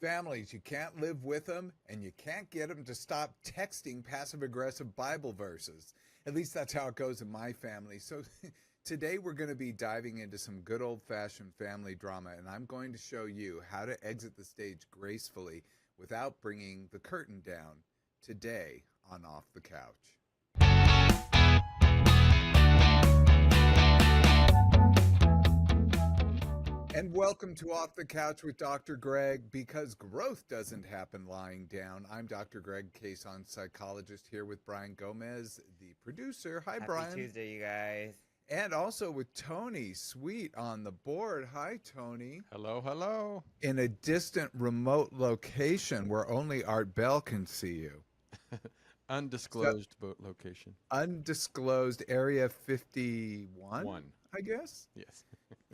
Families, you can't live with them and you can't get them to stop texting passive aggressive Bible verses. At least that's how it goes in my family. So today we're going to be diving into some good old fashioned family drama, and I'm going to show you how to exit the stage gracefully without bringing the curtain down today on Off the Couch. And welcome to Off the Couch with Dr. Greg. Because growth doesn't happen lying down, I'm Dr. Greg Cason, psychologist, here with Brian Gomez, the producer. Hi, Happy Brian. Tuesday, you guys. And also with Tony Sweet on the board. Hi, Tony. Hello, hello. In a distant, remote location where only Art Bell can see you. Undisclosed boat location. Undisclosed Area 51, One. I guess? Yes.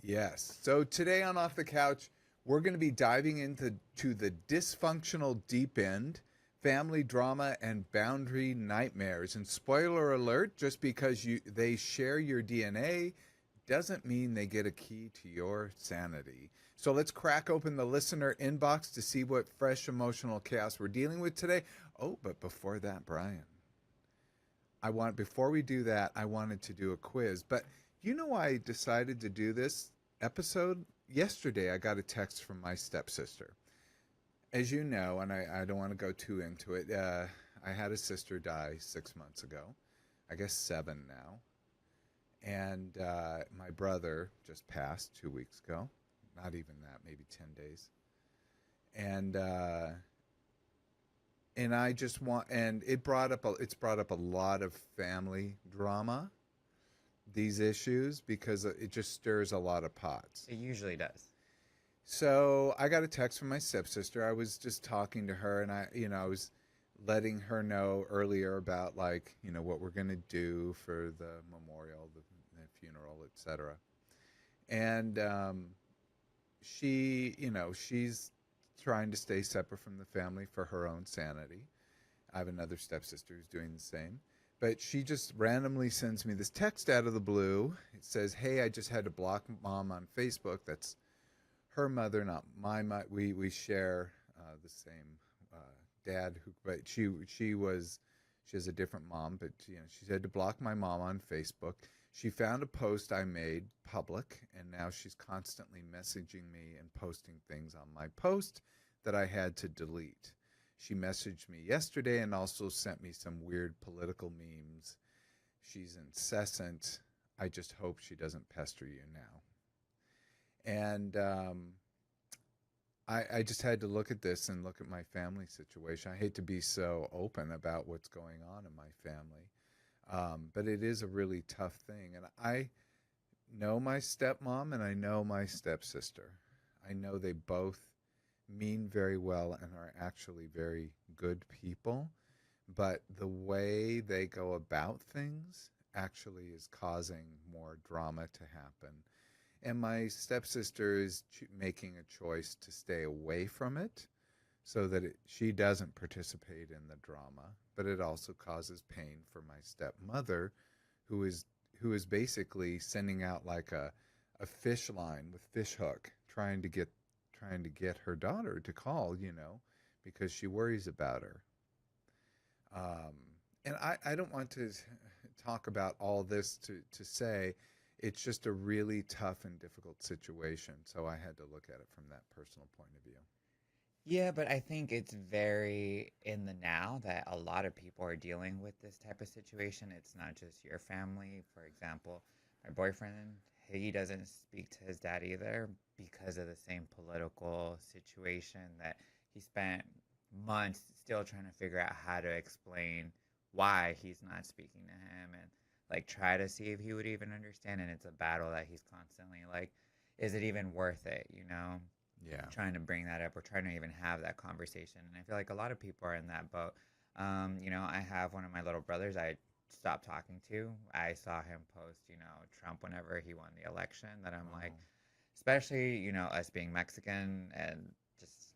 Yes. So today on Off the Couch, we're going to be diving into the dysfunctional deep end, family drama, and boundary nightmares. And spoiler alert, just because they share your DNA doesn't mean they get a key to your sanity. So let's crack open the listener inbox to see what fresh emotional chaos we're dealing with today. Oh, but before that, Brian, before we do that, I wanted to do a quiz. But you know why I decided to do this episode? Yesterday, I got a text from my stepsister. As you know, and I don't want to go too into it, I had a sister die 6 months ago. I guess 7 now. And my brother just passed 2 weeks ago. Not even that, maybe 10 days. And I just want, and it's brought up a lot of family drama, these issues, because it just stirs a lot of pots. It usually does. So I got a text from my stepsister. I was just talking to her, and I was letting her know earlier about, like, what we're going to do for the memorial, the funeral, etc. And she's trying to stay separate from the family for her own sanity. I have another stepsister who's doing the same. But she just randomly sends me this text out of the blue. It says, "Hey, I just had to block mom on Facebook." That's her mother, not my mother. We share the same dad, but she has a different mom. But she had to block my mom on Facebook. She found a post I made public, and now she's constantly messaging me and posting things on my post that I had to delete. She messaged me yesterday and also sent me some weird political memes. She's incessant. I just hope she doesn't pester you now. And I just had to look at this and look at my family situation. I hate to be so open about what's going on in my family, but it is a really tough thing. And I know my stepmom and I know my stepsister. I know they both mean very well and are actually very good people, but the way they go about things actually is causing more drama to happen. And my stepsister is making a choice to stay away from it so that she doesn't participate in the drama, but it also causes pain for my stepmother, who is basically sending out like a fish line with fish hook, trying to get her daughter to call, because she worries about her. And I don't want to talk about all this to say it's just a really tough and difficult situation. So I had to look at it from that personal point of view. Yeah, but I think it's very in the now that a lot of people are dealing with this type of situation. It's not just your family. For example, my boyfriend, he doesn't speak to his dad either because of the same political situation that he spent months still trying to figure out how to explain why he's not speaking to him and like try to see if he would even understand. And it's a battle that he's constantly like, is it even worth it? Yeah. Trying to bring that up or trying to even have that conversation. And I feel like a lot of people are in that boat. I have one of my little brothers I stopped talking to. I saw him post, Trump whenever he won the election, that I'm like, especially, us being Mexican and just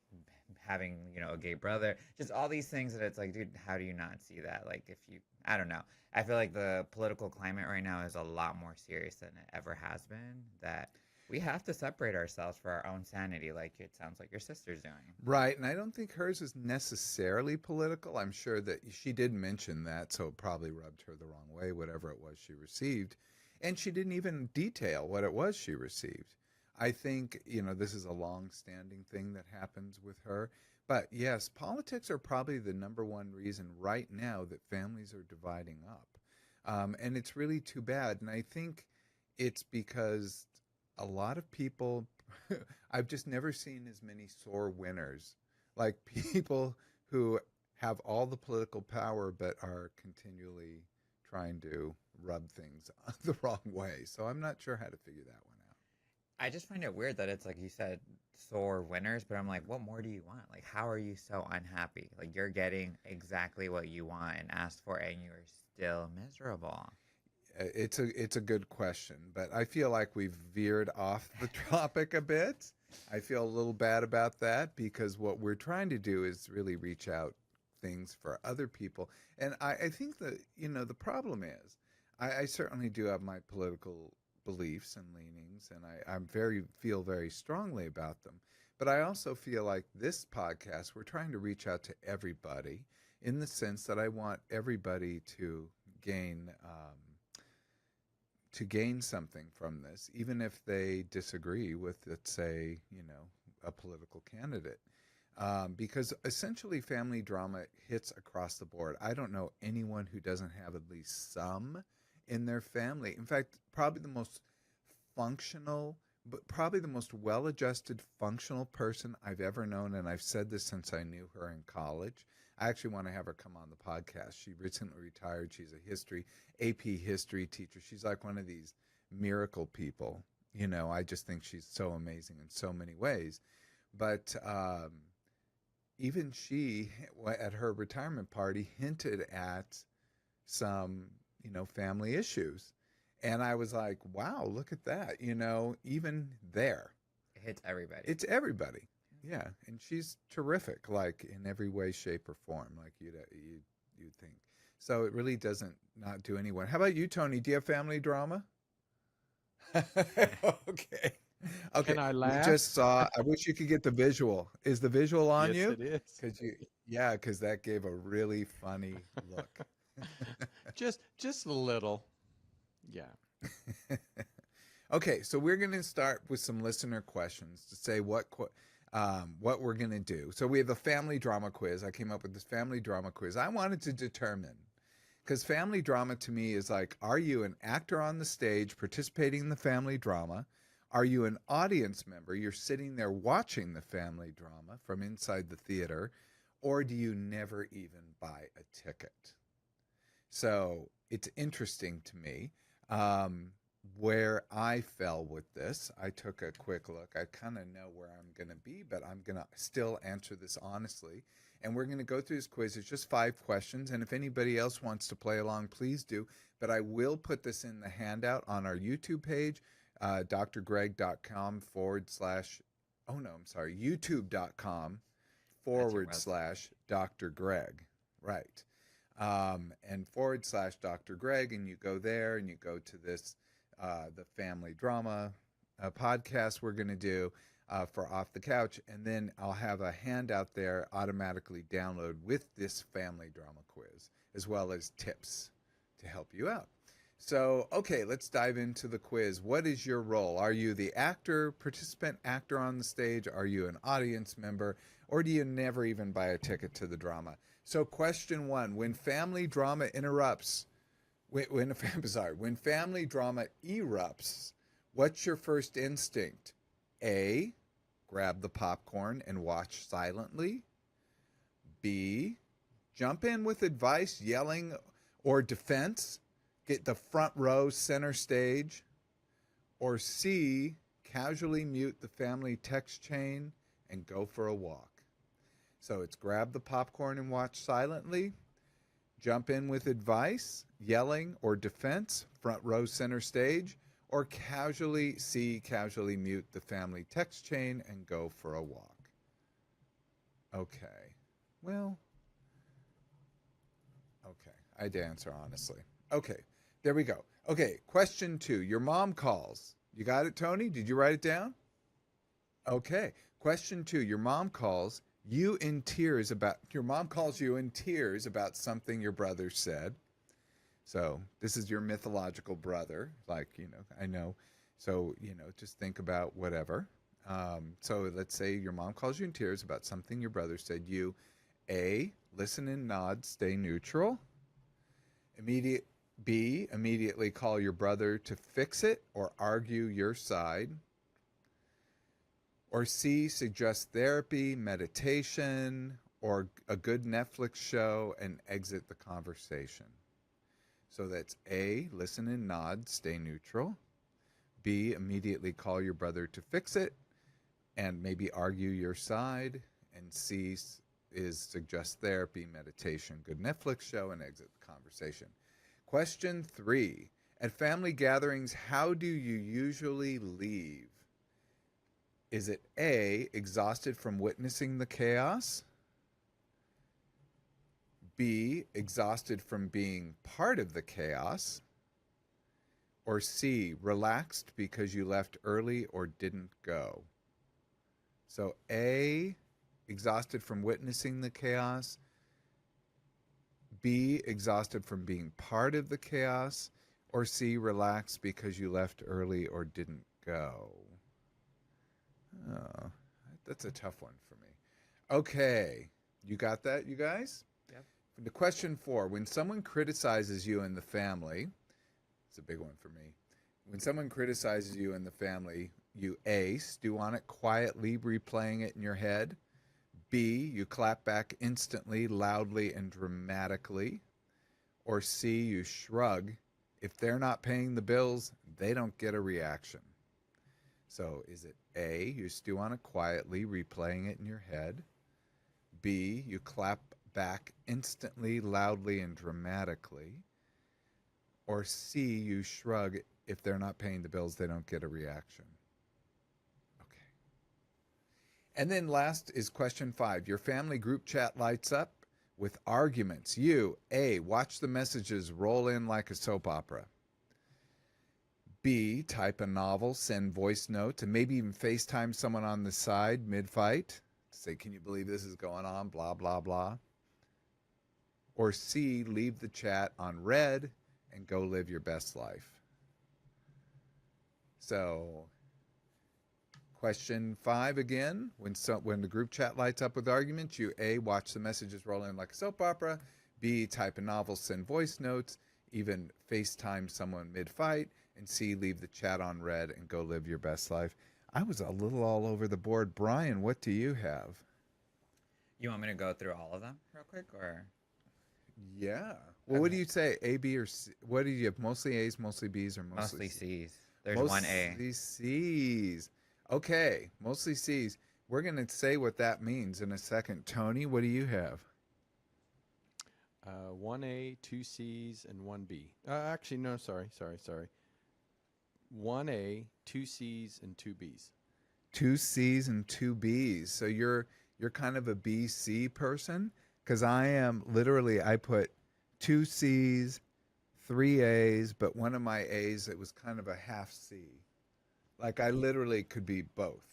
having, a gay brother, just all these things that it's like, dude, how do you not see that? Like, I don't know. I feel like the political climate right now is a lot more serious than it ever has been. That We have to separate ourselves for our own sanity, like it sounds like your sister's doing. Right, and I don't think hers is necessarily political. I'm sure that she did mention that, so it probably rubbed her the wrong way, whatever it was she received. And she didn't even detail what it was she received. I think, this is a long-standing thing that happens with her. But yes, politics are probably the number one reason right now that families are dividing up. And it's really too bad. And I think it's because a lot of people, I've just never seen as many sore winners, like people who have all the political power but are continually trying to rub things the wrong way. So I'm not sure how to figure that one out. I just find it weird that it's like you said, sore winners, but I'm like, what more do you want? Like, how are you so unhappy? Like, you're getting exactly what you want and asked for, and you're still miserable. It's a good question, but I feel like we've veered off the topic a bit. I feel a little bad about that because what we're trying to do is really reach out things for other people. And I think that, the problem is I certainly do have my political beliefs and leanings, and I'm feel very strongly about them. But I also feel like this podcast, we're trying to reach out to everybody in the sense that I want everybody to gain something from this, even if they disagree with, let's say, a political candidate. Because essentially family drama hits across the board. I don't know anyone who doesn't have at least some in their family. In fact, probably the most functional, but probably the most well-adjusted, functional person I've ever known, and I've said this since I knew her in college. I actually want to have her come on the podcast. She recently retired. She's a AP history teacher. She's like one of these miracle people. I just think she's so amazing in so many ways. But even she, at her retirement party, hinted at some, family issues. And I was like, wow, look at that. Even there. It hits everybody. It's everybody. Yeah. And she's terrific, like in every way, shape, or form, like you'd think. So it really doesn't not do anyone. How about you, Tony? Do you have family drama? Okay. Okay. Can I laugh? We just saw, I wish you could get the visual. Is the visual on Yes, you? it is. Because that gave a really funny look. Just a little. Yeah. Okay, so we're going to start with some listener questions to say what we're going to do. So we have a family drama quiz. I came up with this family drama quiz. I wanted to determine, because family drama to me is like, are you an actor on the stage participating in the family drama? Are you an audience member? You're sitting there watching the family drama from inside the theater, or do you never even buy a ticket? So it's interesting to me where I fell with this. I took a quick look. I kind of know where I'm going to be, but I'm going to still answer this honestly. And we're going to go through this quiz. It's just 5 questions. And if anybody else wants to play along, please do. But I will put this in the handout on our YouTube page, drgreg.com youtube.com/Dr. Greg. Right. And /Dr. Greg, and you go there and you go to this, the family drama podcast we're going to do for Off the Couch. And then I'll have a handout there automatically download with this family drama quiz, as well as tips to help you out. So, okay, let's dive into the quiz. What is your role? Are you the participant actor on the stage? Are you an audience member? Or do you never even buy a ticket to the drama? So question 1, when family drama erupts, when family drama erupts, what's your first instinct? A, grab the popcorn and watch silently. B, jump in with advice, yelling, or defense. Get the front row, center stage. Or C, casually mute the family text chain and go for a walk. So it's grab the popcorn and watch silently, jump in with advice, yelling, or defense, front row, center stage, or casually mute the family text chain and go for a walk. Okay. Well, okay. I had to answer honestly. Okay. There we go. Okay. Question 2. Your mom calls You got it, Tony? Did you write it down? Okay. Question 2. Your mom calls you in tears about something your brother said. So this is your mythological brother, like, I know. So, just think about whatever. So let's say your mom calls you in tears about something your brother said. You, A, listen and nod, stay neutral. B, immediately call your brother to fix it or argue your side. Or C, suggest therapy, meditation, or a good Netflix show and exit the conversation. So that's A, listen and nod, stay neutral. B, immediately call your brother to fix it and maybe argue your side. And C is suggest therapy, meditation, good Netflix show, and exit the conversation. Question 3. At family gatherings, how do you usually leave? Is it A, exhausted from witnessing the chaos? B, exhausted from being part of the chaos? Or C, relaxed because you left early or didn't go? So A, exhausted from witnessing the chaos. B, exhausted from being part of the chaos. Or C, relaxed because you left early or didn't go? Oh, that's a tough one for me. Okay, you got that, you guys? Yep. The question 4, when someone criticizes you in the family, it's a big one for me. When someone criticizes you in the family, you A, stew on it quietly, replaying it in your head. B, you clap back instantly, loudly, and dramatically. Or C, you shrug. If they're not paying the bills, they don't get a reaction. So is it A, you stew on it quietly, replaying it in your head? B, you clap back instantly, loudly, and dramatically? Or C, you shrug. If they're not paying the bills, they don't get a reaction? Okay. And then last is question 5. Your family group chat lights up with arguments. You, A, watch the messages roll in like a soap opera. B, type a novel, send voice notes, and maybe even FaceTime someone on the side mid-fight. Say, can you believe this is going on? Blah, blah, blah. Or C, leave the chat on read and go live your best life. So, question 5 again. When the group chat lights up with arguments, you A, watch the messages roll in like a soap opera. B, type a novel, send voice notes, even FaceTime someone mid-fight. And C, leave the chat on read and go live your best life. I was a little all over the board. Brian, what do you have? You want me to go through all of them real quick, or? Yeah. Well, what do you say? A, B, or C? What do you have? Mostly A's, mostly B's, or mostly C's? There's one A. Mostly C's. Okay, mostly C's. We're going to say what that means in a second. Tony, what do you have? 1A, 2 C's, and 1 B. Actually, no, sorry. 1A, 2 C's, and 2 B's. 2 C's and 2 B's. So you're kind of a BC person? Because I put 2 C's, 3 A's, but one of my A's, it was kind of a half C. Like I literally could be both.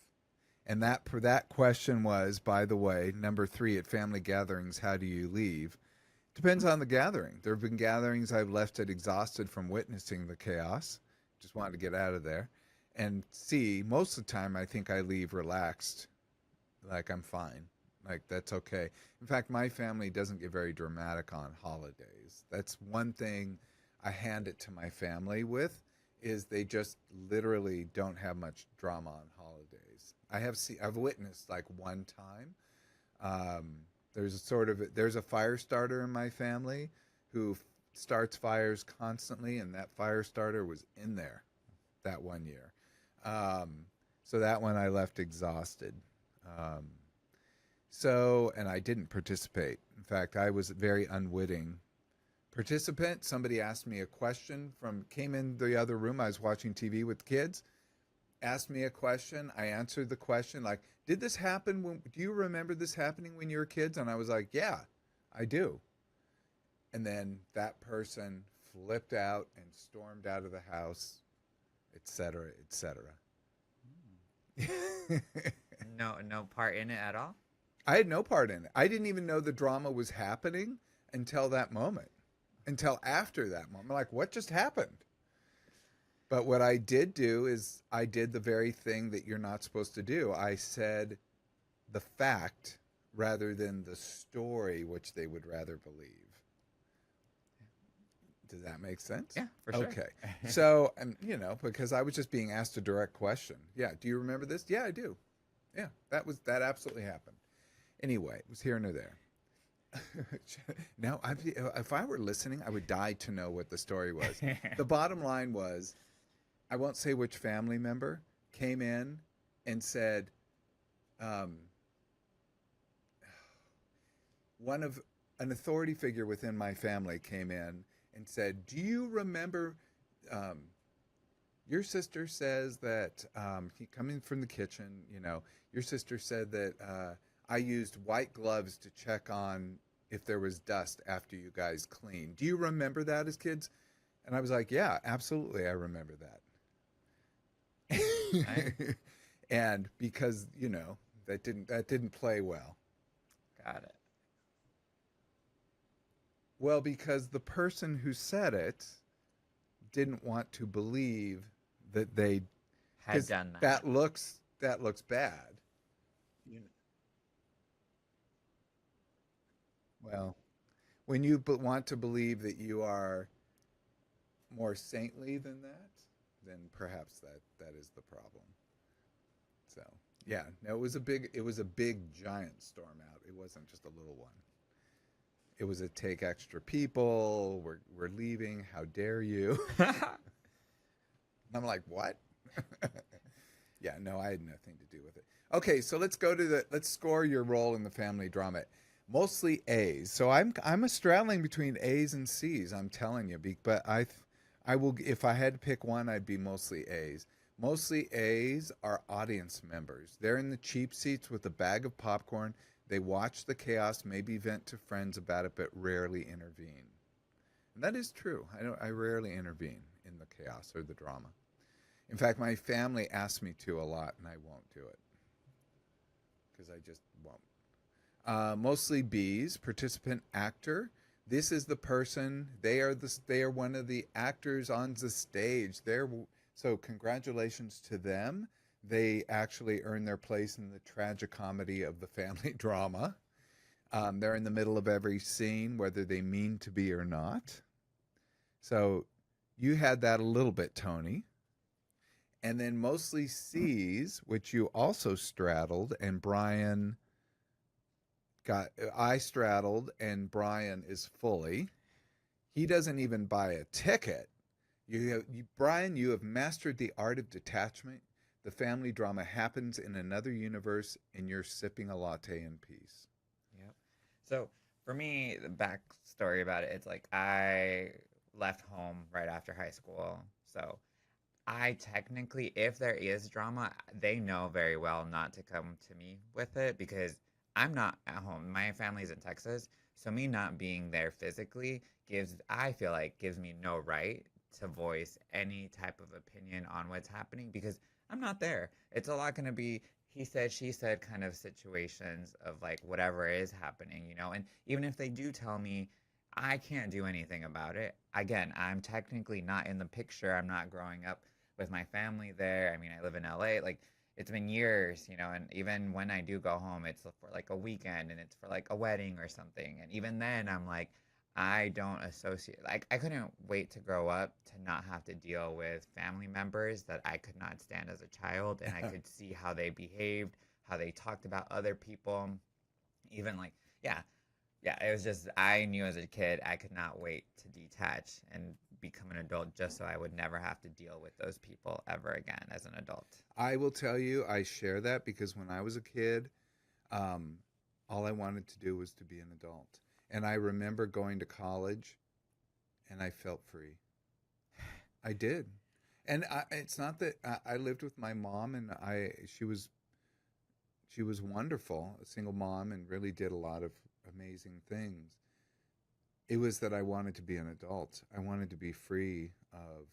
And that question was, by the way, number 3 at family gatherings, how do you leave? Depends on the gathering. There have been gatherings I've left it exhausted from witnessing the chaos. Just wanted to get out of there. And C, most of the time I think I leave relaxed. Like I'm fine. Like that's okay. In fact, my family doesn't get very dramatic on holidays. That's one thing I hand it to my family with, is they just literally don't have much drama on holidays. I've witnessed like one time. There's a fire starter in my family who starts fires constantly, and that fire starter was in there that one year. So that one I left exhausted. And I didn't participate. In fact, I was a very unwitting participant. Somebody asked me a question came in the other room. I was watching TV with kids, asked me a question. I answered the question like, did this happen? Do you remember this happening when you were kids? And I was like, yeah, I do. And then that person flipped out and stormed out of the house etc., etc. No part in it at all. I had no part in it. I didn't even know the drama was happening until that moment, until after that moment. Like, what just happened? But what I did do is I did the very thing that you're not supposed to do. I said the fact rather than the story, which they would rather believe. Does that make sense? Yeah, for sure. Okay. So, because I was just being asked a direct question. Yeah. Do you remember this? Yeah, I do. Yeah, that absolutely happened. Anyway, it was here nor there. Now, if I were listening, I would die to know what the story was. The bottom line was, I won't say which family member came in and said, an authority figure within my family came in and said, "Do you remember? Your sister says that coming from the kitchen, your sister said that I used white gloves to check on if there was dust after you guys cleaned. Do you remember that as kids?" And I was like, "Yeah, absolutely, I remember that." Right. And because that didn't play well. Got it. Well, because the person who said it didn't want to believe that they Had 'cause done that. that looks bad. Well, when you want to believe that you are more saintly than that, then perhaps that is the problem. So yeah, no, it was a big giant storm out. It wasn't just a little one. It was a take extra people. We're leaving. How dare you? I'm like, what? Yeah, no, I had nothing to do with it. Okay, so let's score your role in the family drama. Mostly A's. So I'm straddling between A's and C's. I'm telling you, but I will, if I had to pick one, I'd be mostly A's. Mostly A's are audience members. They're in the cheap seats with a bag of popcorn. They watch the chaos, maybe vent to friends about it, but rarely intervene. And that is true. I rarely intervene in the chaos or the drama. In fact, my family asks me to a lot, and I won't do it because I just won't. Mostly B's, participant actor. This is the person. They are one of the actors on the stage. So congratulations to them. They actually earn their place in the tragicomedy of the family drama. They're in the middle of every scene, whether they mean to be or not. So you had that a little bit, Tony. And then mostly C's, which you also straddled, and I straddled, and Brian is fully. He doesn't even buy a ticket. Brian, you have mastered the art of detachment. The family drama happens in another universe, and you're sipping a latte in peace. Yep. So for me, the backstory about it, it's like I left home right after high school. So I technically, if there is drama, they know very well not to come to me with it because I'm not at home. My family's in Texas. So me not being there physically I feel like gives me no right to voice any type of opinion on what's happening because I'm not there. It's a lot going to be he said, she said kind of situations of like whatever is happening, And even if they do tell me, I can't do anything about it. Again, I'm technically not in the picture. I'm not growing up with my family there. I mean, I live in LA. Like, it's been years, and even when I do go home, it's for like a weekend and it's for like a wedding or something. And even then, I'm like, I don't associate, like, I couldn't wait to grow up to not have to deal with family members that I could not stand as a child. And I could see how they behaved, how they talked about other people, even like, yeah, it was just, I knew as a kid, I could not wait to detach and become an adult just so I would never have to deal with those people ever again as an adult. I will tell you, I share that because when I was a kid, all I wanted to do was to be an adult. And I remember going to college and I felt free. I did. And it's not that I lived with my mom and she was wonderful, a single mom, and really did a lot of amazing things. It was that I wanted to be an adult. I wanted to be free of,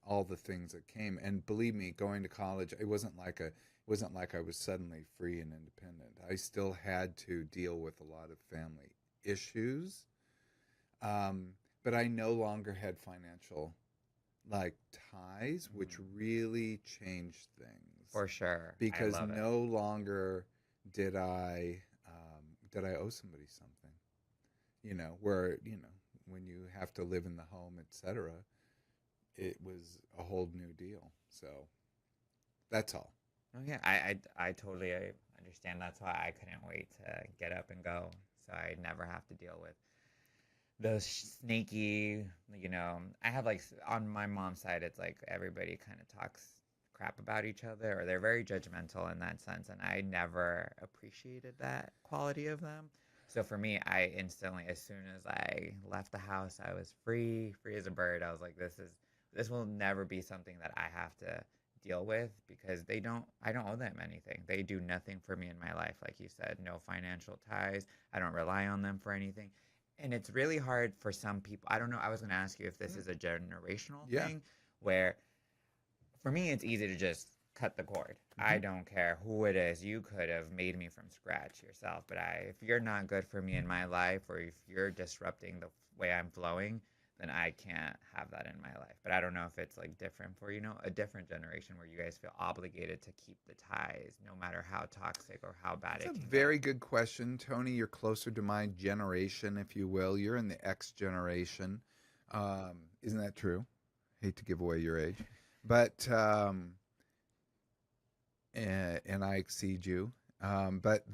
all the things that came. And believe me, going to college, it wasn't like I was suddenly free and independent. I still had to deal with a lot of family issues, but I no longer had financial like ties, which really changed things For sure. I because love it. no longer did I owe somebody something. Where when you have to live in the home, etc. It was a whole new deal. So that's all. Oh yeah, I totally understand. That's why I couldn't wait to get up and go, so I never have to deal with those snaky. I have like on my mom's side, it's like everybody kind of talks crap about each other, or they're very judgmental in that sense, and I never appreciated that quality of them. So for me, I instantly, as soon as I left the house, I was free as a bird. I was like, this will never be something that I have to deal with because I don't owe them anything. They do nothing for me in my life. Like you said, no financial ties. I don't rely on them for anything. And it's really hard for some people. I don't know. I was going to ask you if this is a generational Yeah. thing where for me, it's easy to just cut the cord. I don't care who it is. You could have made me from scratch yourself, but if you're not good for me in my life, or if you're disrupting the way I'm flowing, then I can't have that in my life. But I don't know if it's like different for, a different generation where you guys feel obligated to keep the ties no matter how toxic or how bad It's it a can get. very good question, Tony. You're closer to my generation, if you will. You're in the X generation. Isn't that true? Hate to give away your age, but and I exceed you. But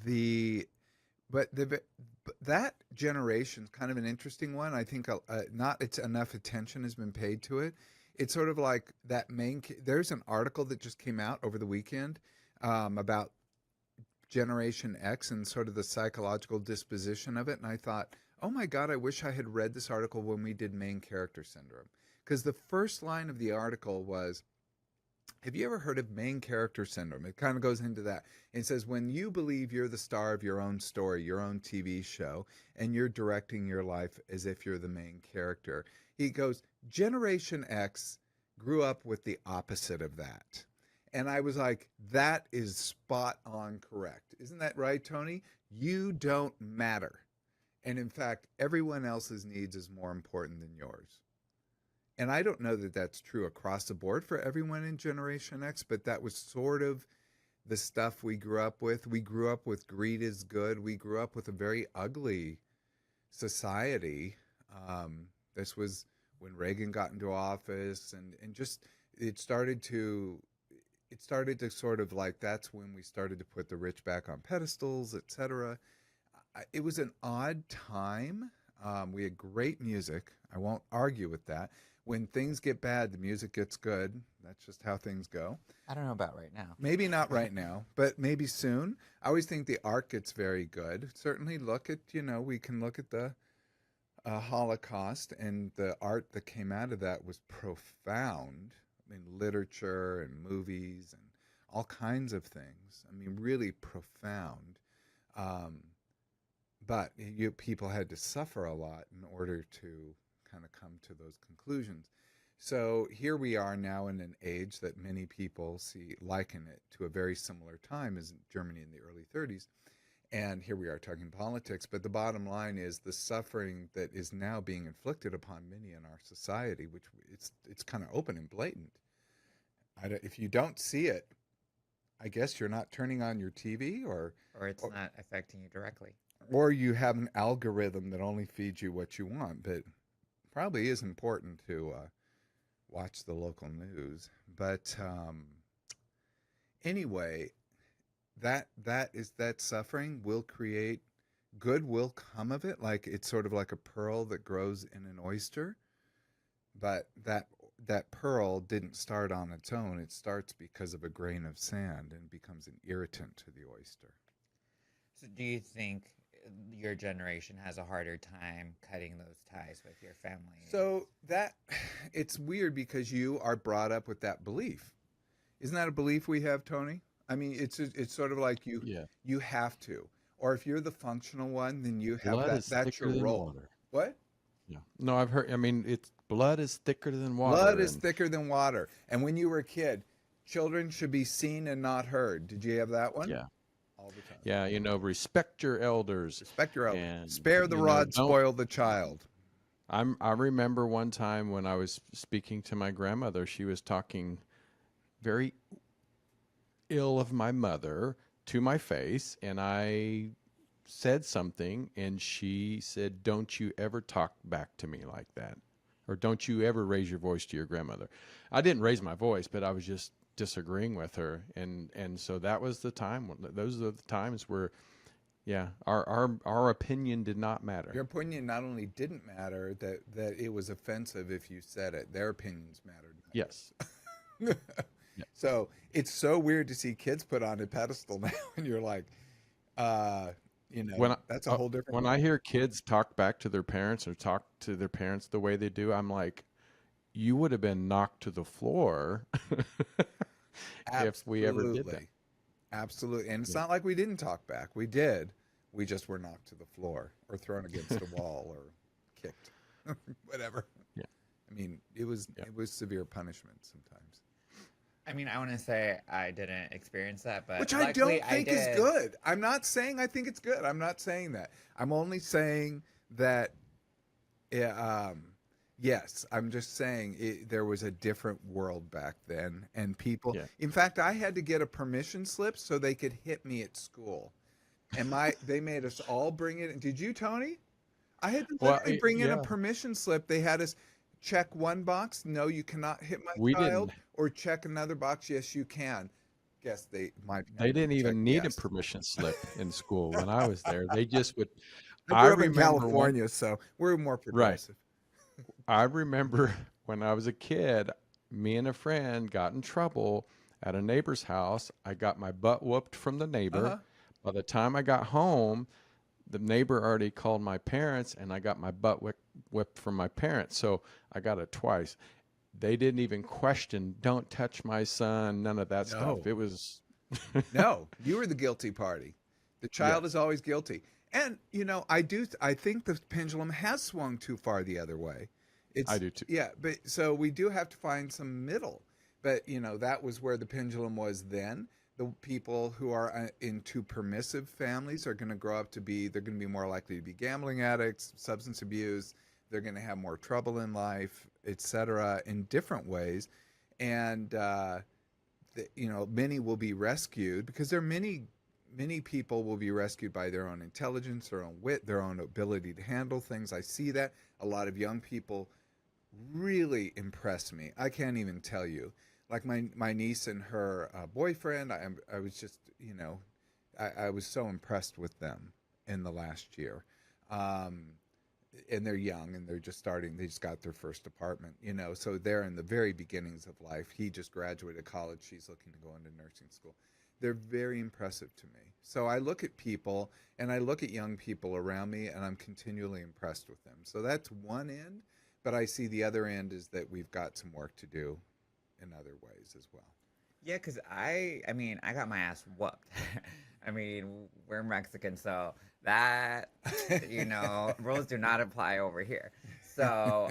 that generation's kind of an interesting one. I think not it's enough attention has been paid to it. It's sort of like that there's an article that just came out over the weekend about Generation X and sort of the psychological disposition of it. And I thought, oh my God, I wish I had read this article when we did main character syndrome. Because the first line of the article was, have you ever heard of main character syndrome? It kind of goes into that. It says, when you believe you're the star of your own story, your own TV show, and you're directing your life as if you're the main character. He goes, Generation X grew up with the opposite of that. And I was like, that is spot on correct. Isn't that right, Tony? You don't matter. And in fact, everyone else's needs is more important than yours. And I don't know that that's true across the board for everyone in Generation X, but that was sort of the stuff we grew up with. We grew up with greed is good. We grew up with a very ugly society. This was when Reagan got into office, and just it started to sort of like, that's when we started to put the rich back on pedestals, etc. It was an odd time. We had great music. I won't argue with that. When things get bad, the music gets good. That's just how things go. I don't know about right now. Maybe not right now, but maybe soon. I always think the art gets very good. Certainly look at, we can look at the Holocaust, and the art that came out of that was profound. I mean, literature and movies and all kinds of things. I mean, really profound. But people had to suffer a lot in order to kind of come to those conclusions. So here we are now in an age that many people liken it to a very similar time as Germany in the early 30s. And here we are talking politics. But the bottom line is the suffering that is now being inflicted upon many in our society, which it's kind of open and blatant. If you don't see it, I guess you're not turning on your TV, or It's not affecting you directly. or you have an algorithm that only feeds you what you want. But probably is important to watch the local news. But anyway, that suffering will create good, will come of it. Like it's sort of like a pearl that grows in an oyster. But that pearl didn't start on its own. It starts because of a grain of sand and becomes an irritant to the oyster. So do you think your generation has a harder time cutting those ties with your family? So it's weird because you are brought up with that belief. Isn't that a belief we have, Tony? I mean, it's sort of like you have to. Or if you're the functional one, then you have Blood that. is That's thicker your than role. water. What? Yeah. No, I've heard. I mean, it's blood is thicker than water. Blood is and thicker than water. And when you were a kid, children should be seen and not heard. Did you have that one? yeah, All the time. yeah, respect your elders, Respect your elders. and Spare the rod, don't. spoil the child. I remember one time when I was speaking to my grandmother, she was talking very ill of my mother to my face, and I said something, and she said, "Don't you ever talk back to me like that, or don't you ever raise your voice to your grandmother." I didn't raise my voice, but I was just disagreeing with her, and so that was the time. Those are the times where, yeah, our opinion did not matter. Your opinion not only didn't matter, that it was offensive if you said it. Their opinions mattered. Yes. So it's so weird to see kids put on a pedestal now, and you're like, that's a whole different. When I hear kids talk back to their parents or talk to their parents the way they do, I'm like, you would have been knocked to the floor if we ever did that. Absolutely. And it's not like we didn't talk back. We did. We just were knocked to the floor or thrown against a wall or kicked, whatever. Yeah. I mean, it was severe punishment sometimes. I mean, I want to say I didn't experience that, but Which I don't luckily think is did. good. I'm not saying I think it's good. I'm not saying that. I'm only saying that, yes, I'm just saying there was a different world back then. And people, Yeah. in fact, I had to get a permission slip so they could hit me at school. And they made us all bring it. Did you, Tony? I had to literally bring in a permission slip. They had us check one box. No, you cannot hit my child. Didn't. Or check another box. Yes, you can. Guess they didn't even need yes. a permission slip in school when I was there. They just would. I grew up in California, so we're more progressive. I remember when I was a kid, me and a friend got in trouble at a neighbor's house. I got my butt whooped from the neighbor. Uh-huh. By the time I got home, the neighbor already called my parents, and I got my butt whipped from my parents. So I got it twice. They didn't even question, "Don't touch my son," none of that stuff. It was No, you were the guilty party. The child Yes. is always guilty. And I think the pendulum has swung too far the other way. I do too. Yeah, but so we do have to find some middle. But that was where the pendulum was then. The people who are into permissive families are going to grow up they're going to be more likely to be gambling addicts, substance abuse. They're going to have more trouble in life, etc., in different ways. And, many will be rescued because there are many people will be rescued by their own intelligence, their own wit, their own ability to handle things. I see that. A lot of young people really impress me. I can't even tell you. Like my niece and her boyfriend, I was just, I was so impressed with them in the last year. And they're young and they're just starting. They just got their first apartment, so they're in the very beginnings of life. He just graduated college. She's looking to go into nursing school. They're very impressive to me. So I look at people and I look at young people around me and I'm continually impressed with them. So that's one end, but I see the other end is that we've got some work to do in other ways as well. Yeah, because I mean, I got my ass whooped. I mean, we're Mexican, so that, rules do not apply over here. So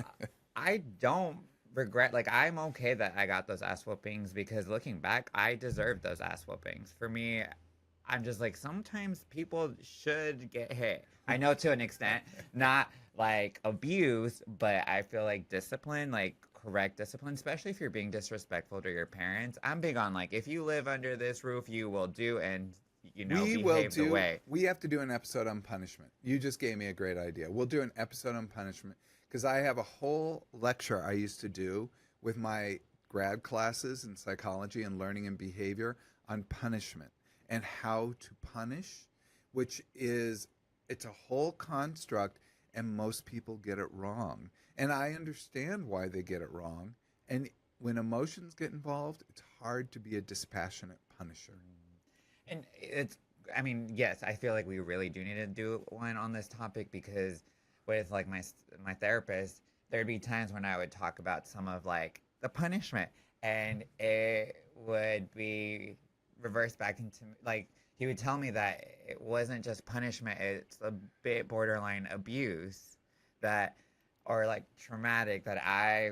I don't regret, I'm okay that I got those ass whoopings because looking back, I deserved those ass whoopings. For me, I'm just like, sometimes people should get hit. I know to an extent, not like abuse, but I feel like discipline, correct discipline, especially if you're being disrespectful to your parents. I'm big on if you live under this roof, you will do and behave the way. We have to do an episode on punishment. You just gave me a great idea. We'll do an episode on punishment because I have a whole lecture I used to do with my grad classes in psychology and learning and behavior on punishment and how to punish, it's a whole construct and most people get it wrong. And I understand why they get it wrong. And when emotions get involved, it's hard to be a dispassionate punisher. And yes, I feel like we really do need to do one on this topic because with my therapist, there'd be times when I would talk about some of the punishment and it would be reversed back into he would tell me that it wasn't just punishment, it's a bit borderline abuse, that or like traumatic that I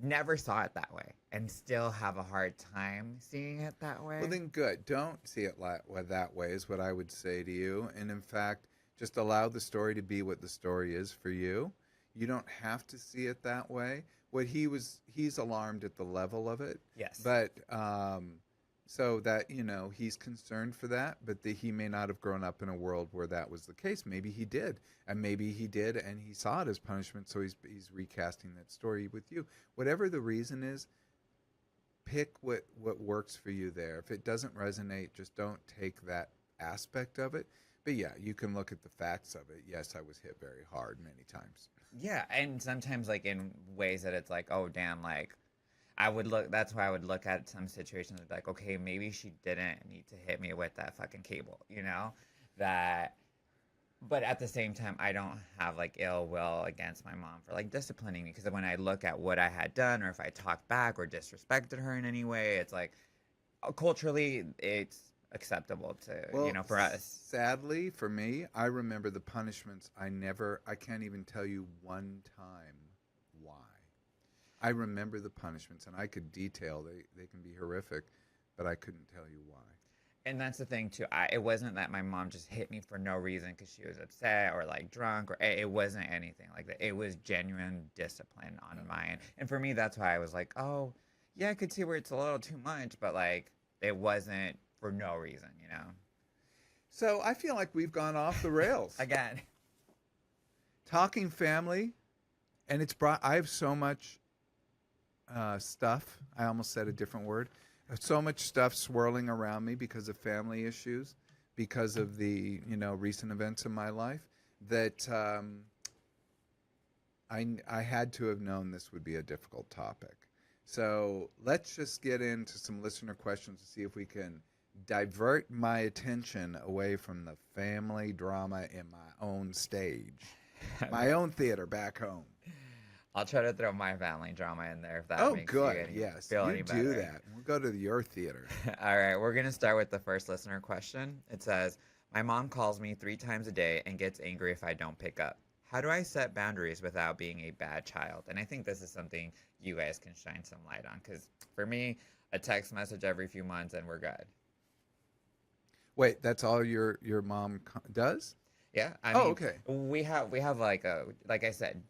never saw it that way and still have a hard time seeing it that way. Well, then good. Don't see it that way, is what I would say to you. And in fact, just allow the story to be what the story is for you. You don't have to see it that way. He's alarmed at the level of it. Yes. But so that, he's concerned for that, but he may not have grown up in a world where that was the case. Maybe he did. And maybe he did and he saw it as punishment, so he's recasting that story with you. Whatever the reason is, pick what works for you there. If it doesn't resonate, just don't take that aspect of it. But yeah, you can look at the facts of it. Yes, I was hit very hard many times. Yeah, and sometimes like in ways that it's like, oh damn, like that's why I would look at some situations like, okay, maybe she didn't need to hit me with that fucking cable, that. But at the same time, I don't have like ill will against my mom for like disciplining me, because when I look at what I had done, or if I talked back or disrespected her in any way, it's like culturally it's acceptable to, for us. Sadly, for me, I remember the punishments. I can't even tell you one time why. I remember the punishments, and I could detail. They can be horrific, but I couldn't tell you why. And that's the thing too. It wasn't that my mom just hit me for no reason because she was upset or like drunk, or it wasn't anything like that. It was genuine discipline on my end. And for me, that's why I was like, oh, yeah, I could see where it's a little too much, but like it wasn't for no reason, So I feel like we've gone off the rails. Again. Talking family, and I have so much stuff. I almost said a different word. So much stuff swirling around me because of family issues, because of the recent events in my life, that I had to have known this would be a difficult topic. So let's just get into some listener questions to see if we can divert my attention away from the family drama in my own stage, my own theater back home. I'll try to throw my family drama in there if that Oh, makes good. you Yes, feel you any do better. that. We'll go to your theater. All right, we're going to start with the first listener question. It says, my mom calls me 3 times a day and gets angry if I don't pick up. How do I set boundaries without being a bad child? And I think this is something you guys can shine some light on, because for me, a text message every few months and we're good. Wait, that's all your mom does? Yeah. I Oh, mean, okay. We have like I said,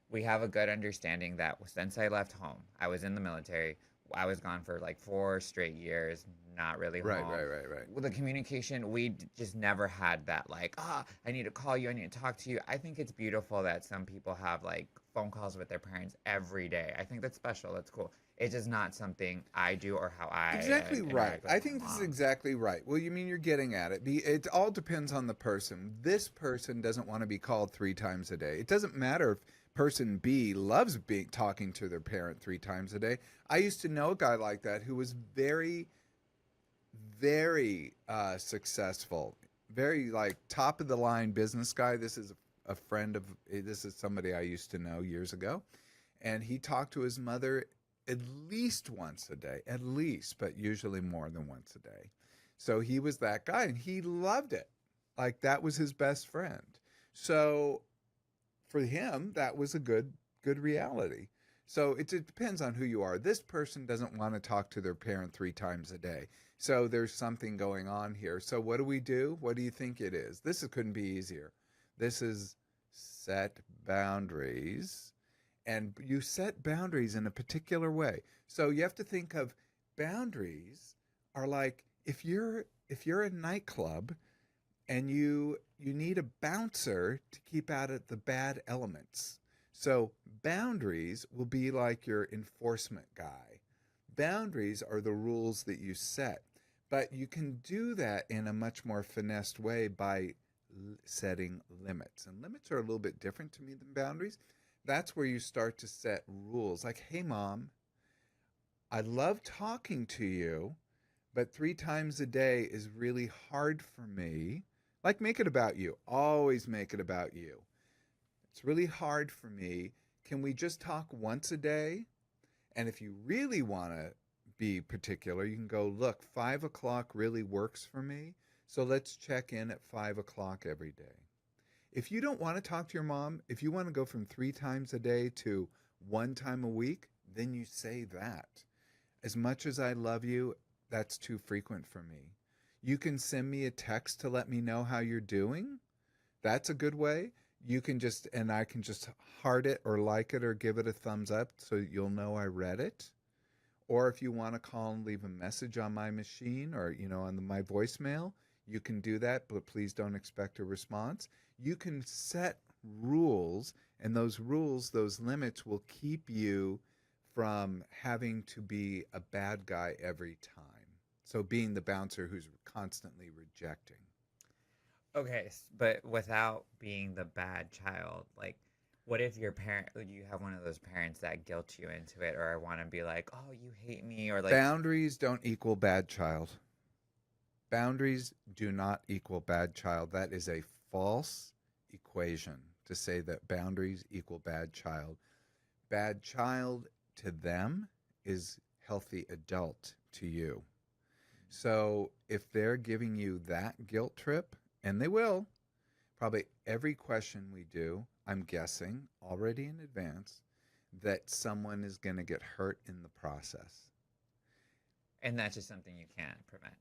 we have a good understanding that since I left home, I was in the military. I was gone for like 4 straight years, not really home. Right. With the communication, we just never had that like, I need to call you, I need to talk to you. I think it's beautiful that some people have like phone calls with their parents every day. I think that's special. That's cool. It's just not something I do or how I Exactly right. interact with I my think this is mom. exactly right. Well, you mean you're getting at it. It all depends on the person. This person doesn't want to be called 3 times a day. It doesn't matter if person B loves talking to their parent 3 times a day. I used to know a guy like that who was very, very successful, very like top of the line business guy. This is this is somebody I used to know years ago, and he talked to his mother at least once a day, but usually more than once a day. So he was that guy, and he loved it. Like that was his best friend. So for him, that was a good reality. So it depends on who you are. This person doesn't want to talk to their parent 3 times a day. So there's something going on here. So what do? What do you think it is? Couldn't be easier. This is set boundaries. And you set boundaries in a particular way. So you have to think of boundaries are like if you're a nightclub and you need a bouncer to keep out of the bad elements. So boundaries will be like your enforcement guy. Boundaries are the rules that you set. But you can do that in a much more finessed way by setting limits. And limits are a little bit different to me than boundaries. That's where you start to set rules like, hey, Mom, I love talking to you, but 3 times a day is really hard for me. Like, make it about you. Always make it about you. It's really hard for me. Can we just talk once a day? And if you really want to be particular, you can go, look, 5 o'clock really works for me. So let's check in at 5 o'clock every day. If you don't want to talk to your mom, if you want to go from 3 times a day to 1 time a week, then you say that. As much as I love you, that's too frequent for me. You can send me a text to let me know how you're doing. That's a good way. You can just, and I can just heart it or like it or give it a thumbs up so you'll know I read it. Or if you want to call and leave a message on my machine or, on my voicemail, you can do that, but please don't expect a response. You can set rules, and those rules, those limits will keep you from having to be a bad guy every time. So being the bouncer who's constantly rejecting. Okay, but without being the bad child, like, what if you have one of those parents that guilt you into it, or want to be like, oh, you hate me, or like. Boundaries don't equal bad child. Boundaries do not equal bad child. That is a false equation to say that boundaries equal bad child. Bad child to them is healthy adult to you. So if they're giving you that guilt trip, and they will, probably every question we do, I'm guessing already in advance that someone is going to get hurt in the process. And that's just something you can't prevent,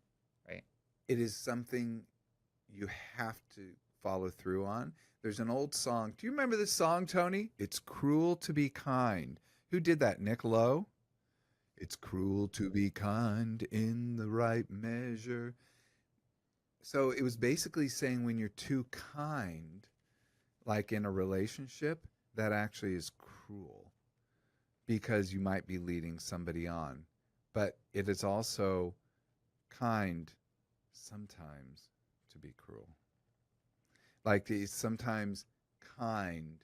right? It is something you have to follow through on. There's an old song. Do you remember this song, Tony? It's cruel to be kind. Who did that? Nick Lowe? It's cruel to be kind in the right measure. So it was basically saying when you're too kind, like in a relationship, that actually is cruel because you might be leading somebody on. But it is also kind sometimes to be cruel. Like it's sometimes kind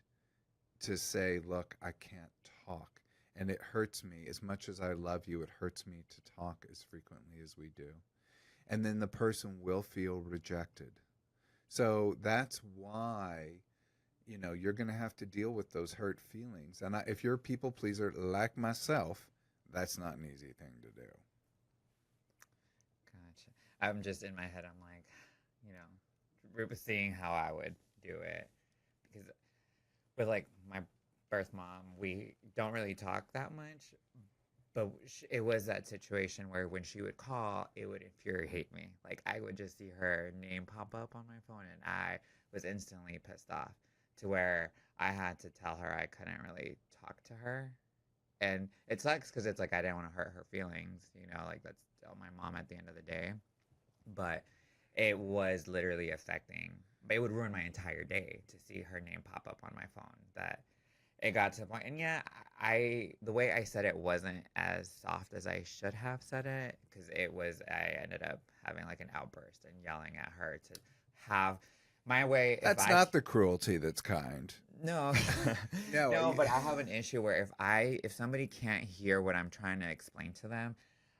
to say, look, I can't talk. And it hurts me. As much as I love you, it hurts me to talk as frequently as we do. And then the person will feel rejected. So that's why, you're going to have to deal with those hurt feelings. And if you're a people pleaser like myself, that's not an easy thing to do. Gotcha. I'm just in my head, I'm like, seeing how I would do it. Because with like my birth mom, we don't really talk that much. But it was that situation where when she would call, it would infuriate me. Like, I would just see her name pop up on my phone, and I was instantly pissed off to where I had to tell her I couldn't really talk to her. And it sucks because it's like I didn't want to hurt her feelings, like that's still my mom at the end of the day. But it was literally it would ruin my entire day to see her name pop up on my phone. That it got to the point, and yeah, the way I said it wasn't as soft as I should have said it, because I ended up having like an outburst and yelling at her to have my way. That's not the cruelty that's kind. No, no, but I have an issue where if somebody can't hear what I'm trying to explain to them,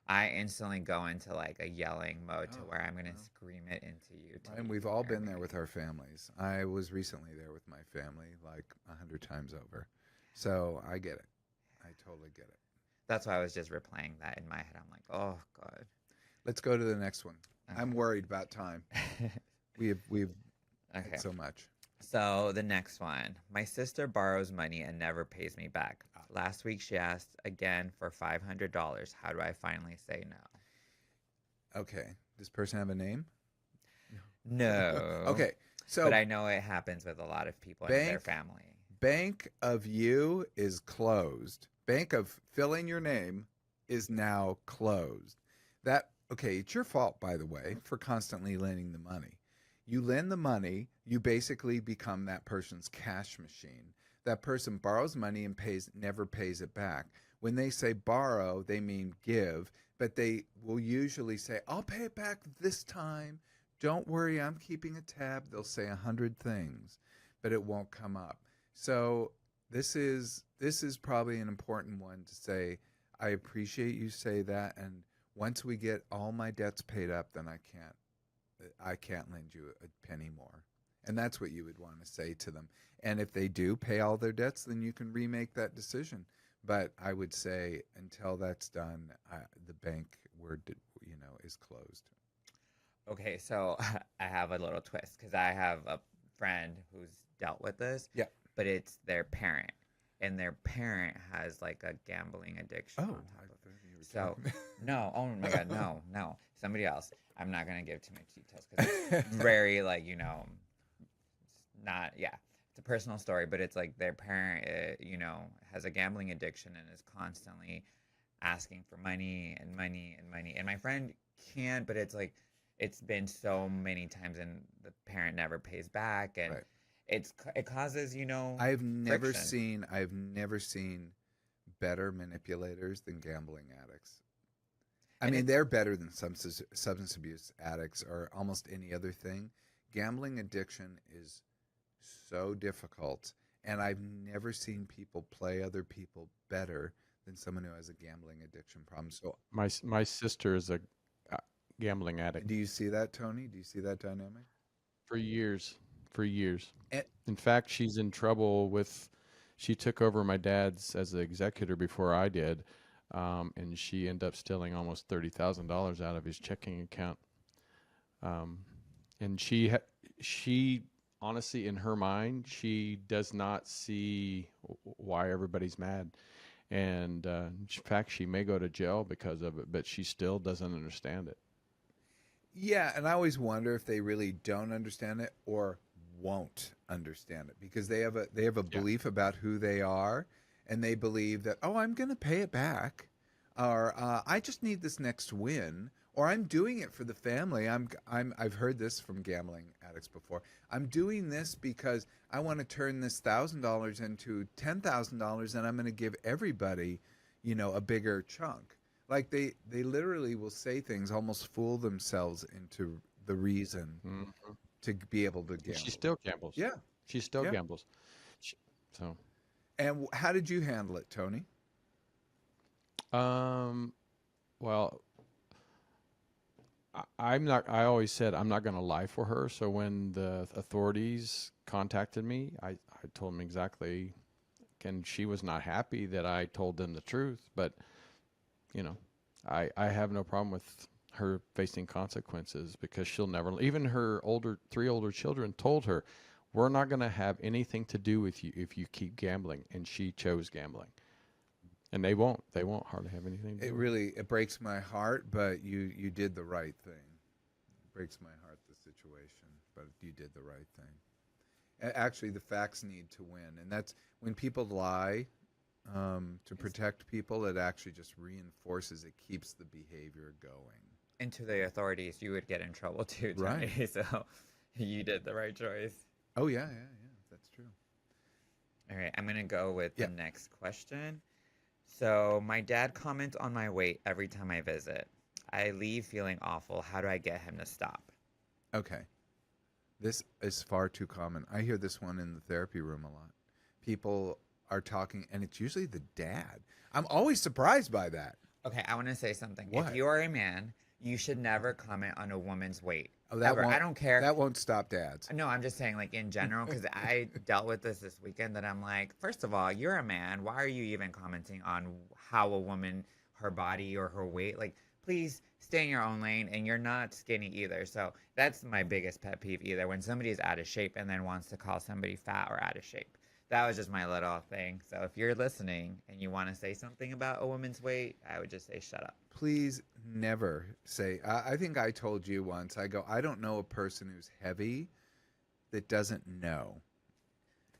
I instantly go into like a yelling mode to where I'm going to scream it into you. And we've all been there with our families. I was recently there with my family like 100 times over. So I get it. I totally get it. That's why I was just replaying that in my head. I'm like, oh, God. Let's go to the next one. Okay. I'm worried about time. We've okay. so much. So the next one. My sister borrows money and never pays me back. Last week she asked again for $500. How do I finally say no? Okay. Does this person have a name? No. Okay. So, but I know it happens with a lot of people in their family. Bank of You is closed. Bank of fill in your name is now closed. It's your fault, by the way, for constantly lending the money. You lend the money, you basically become that person's cash machine. That person borrows money and never pays it back. When they say borrow, they mean give, but they will usually say, I'll pay it back this time. Don't worry, I'm keeping a tab. They'll say 100 things, but it won't come up. So this is probably an important one to say, I appreciate you say that, and once we get all my debts paid up, then I can't lend you a penny more. And that's what you would want to say to them. And if they do pay all their debts, then you can remake that decision. But I would say until that's done, the bank is closed. Okay, so I have a little twist because I have a friend who's dealt with this. Yeah. But it's their parent, and their parent has like a gambling addiction Oh, on I top of it. thought you were So talking- no, oh my God, no, somebody else. I'm not gonna give too much details because it's very like it's not it's a personal story, but it's like their parent has a gambling addiction and is constantly asking for money and money and money. And my friend can, but it's like it's been so many times and the parent never pays back, and Right. it causes I've never friction. seen better manipulators than gambling addicts. I And mean, it's- they're better than substance abuse addicts or almost any other thing. Gambling addiction is so difficult, and I've never seen people play other people better than someone who has a gambling addiction problem. So, My sister is a gambling addict do you see that, Tony? Do you see that dynamic? for years. For years. And- In fact, she's in trouble with. She took over my dad's as the executor before I did, and she ended up stealing almost $30,000 out of his checking account. And she honestly, in her mind, she does not see why everybody's mad. And in fact, she may go to jail because of it, but she still doesn't understand it. Yeah, and I always wonder if they really don't understand it or won't understand it because they have a Yeah. belief about who they are, and they believe that, oh, I'm going to pay it back, or I just need this next win, or I'm doing it for the family. I've heard this from gambling addicts before. I'm doing this because I want to turn this $1,000 into $10,000, and I'm going to give everybody, a bigger chunk. Like they literally will say things, almost fool themselves into the reason Mhm. to be able to gamble. She still gambles. Yeah. She still Yeah. gambles. So, And how did you handle it, Tony? well, I'm not. I always said I'm not going to lie for her. So when the authorities contacted me, I told them exactly, and she was not happy that I told them the truth. But I have no problem with her facing consequences because she'll never. Even her three older children told her, "We're not going to have anything to do with you if you keep gambling." And she chose gambling, and they won't. They won't hardly have anything to do with it. It breaks my heart, but you did the right thing. It breaks my heart, the situation, but you did the right thing. Actually, the facts need to win, and that's when people lie to protect people. It actually just reinforces. It keeps the behavior going. And to the authorities, you would get in trouble too, Right. Tony. So you did the right choice. Oh yeah, that's true. All right, I'm gonna go with Yeah. the next question. So my dad comments on my weight every time I visit. I leave feeling awful. How do I get him to stop? Okay. This is far too common. I hear this one in the therapy room a lot. People are talking, and it's usually the dad. I'm always surprised by that. Okay, I want to say something. What? If you are a man, you should never comment on a woman's weight. Oh, that Ever. won't, I don't care. That won't stop dads. No, I'm just saying, like, in general, because I dealt with this weekend, that I'm like, first of all, you're a man. Why are you even commenting on how a woman, her body or her weight? Like, please stay in your own lane, and you're not skinny either. So that's my biggest pet peeve either, when somebody is out of shape and then wants to call somebody fat or out of shape. That was just my little thing. So if you're listening and you want to say something about a woman's weight, I would just say shut up. Please never say, I think I told you once, I don't know a person who's heavy that doesn't know.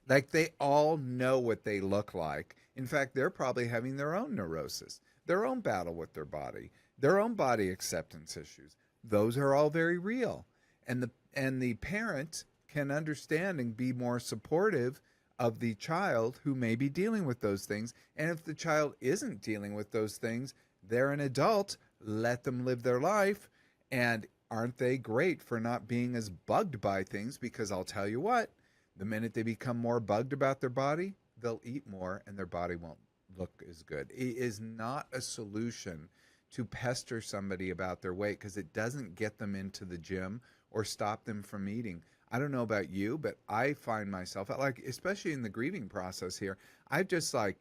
Like they all know what they look like. In fact, they're probably having their own neurosis, their own battle with their body, their own body acceptance issues. Those are all very real. And the parent can understand and be more supportive of the child who may be dealing with those things. And if the child isn't dealing with those things, they're an adult, let them live their life. And aren't they great for not being as bugged by things? Because I'll tell you what, the minute they become more bugged about their body, they'll eat more and their body won't look as good. It is not a solution to pester somebody about their weight because it doesn't get them into the gym or stop them from eating. I don't know about you, but I find myself, like, especially in the grieving process here, I just like,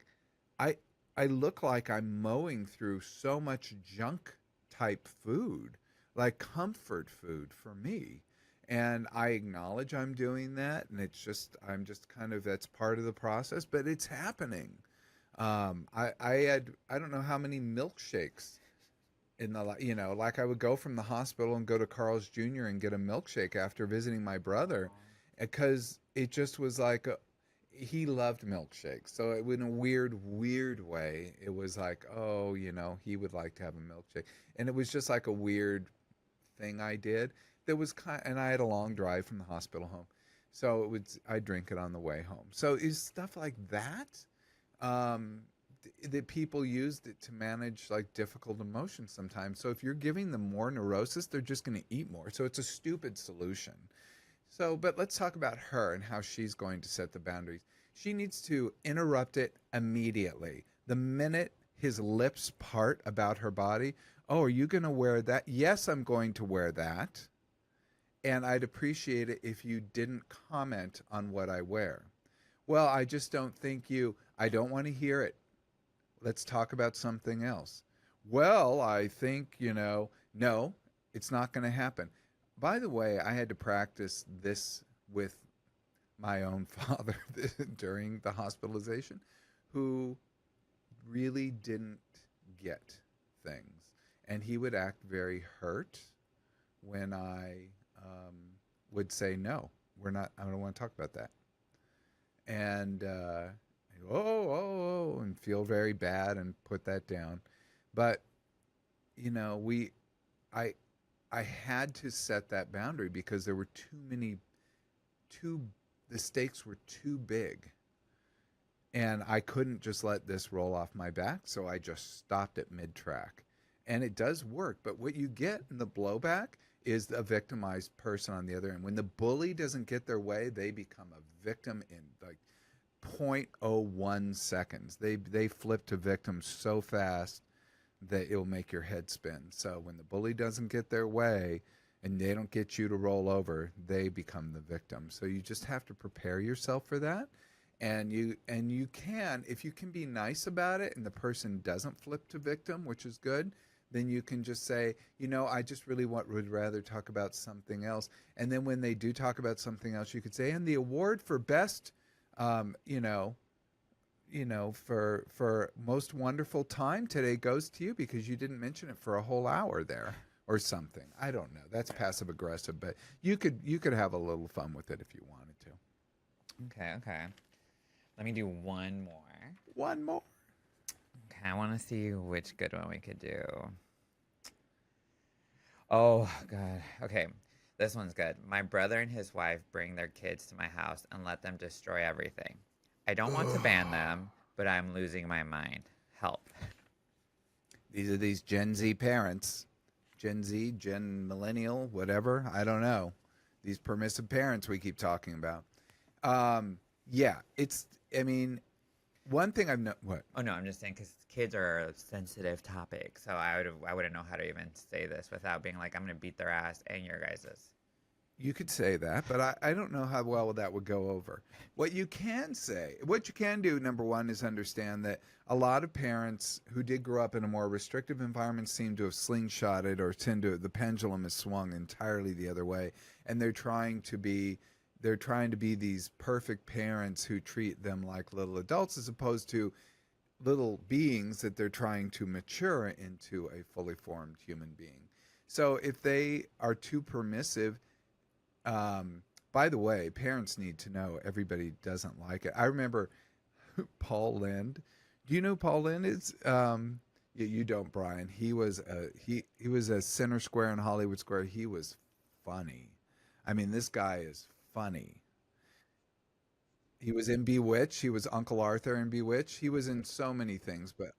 I look like I'm mowing through so much junk type food, like comfort food for me. And I acknowledge I'm doing that, and I'm just kind of, that's part of the process, but it's happening. I don't know how many milkshakes in the, like I would go from the hospital and go to Carl's Jr. and get a milkshake after visiting my brother, because it just was like he loved milkshakes. So in a weird way, it was like, oh, he would like to have a milkshake, and it was just like a weird thing I did. That was and I had a long drive from the hospital home, so I drink it on the way home. So is stuff like that. That people use to manage like difficult emotions sometimes. So if you're giving them more neurosis, they're just going to eat more. So it's a stupid solution. So, but let's talk about her and how she's going to set the boundaries. She needs to interrupt it immediately. The minute his lips part about her body, oh, are you going to wear that? Yes, I'm going to wear that. And I'd appreciate it if you didn't comment on what I wear. Well, I just don't think I don't want to hear it. Let's talk about something else. Well, I think, no, it's not going to happen. By the way, I had to practice this with my own father during the hospitalization, who really didn't get things. And he would act very hurt when I would say, no, I don't want to talk about that. And and feel very bad and put that down. But I had to set that boundary because there were the stakes were too big, and I couldn't just let this roll off my back. So I just stopped at mid-track, and it does work. But what you get in the blowback is a victimized person on the other end. When the bully doesn't get their way, they become a victim in like 0.01 seconds. They flip to victim so fast that it'll make your head spin. So when the bully doesn't get their way and they don't get you to roll over, they become the victim. So you just have to prepare yourself for that. And you can, if you can be nice about it and the person doesn't flip to victim, which is good, then you can just say, I just really would rather talk about something else. And then when they do talk about something else, you could say, and the award for best, for most wonderful time today goes to you because you didn't mention it for a whole hour there or something. I don't know. That's passive aggressive, but you could have a little fun with it if you wanted to. Okay. Let me do one more. One more. Okay, I want to see which good one we could do. Oh, God. Okay, this one's good. My brother and his wife bring their kids to my house and let them destroy everything. I don't want to ban them, but I'm losing my mind. Help. These are these Gen Z parents. Gen Z, Gen Millennial, whatever. I don't know. These permissive parents we keep talking about. One thing what? Oh, no, I'm just saying because kids are a sensitive topic. So I wouldn't know how to even say this without being like, I'm going to beat their ass and your guys's. You could say that, but I don't know how well that would go over. What you can do, number one, is understand that a lot of parents who did grow up in a more restrictive environment seem to have slingshotted or the pendulum has swung entirely the other way. And they're trying to be these perfect parents who treat them like little adults as opposed to little beings that they're trying to mature into a fully formed human being. So if they are too permissive, by the way, parents need to know everybody doesn't like it. I remember Paul Lynde. Do you know who Paul Lynde is? You don't, Brian. He was a Center Square in Hollywood Square. He was funny. I mean, this guy is funny. He was in Bewitched. He was Uncle Arthur in Bewitched. He was in so many things, but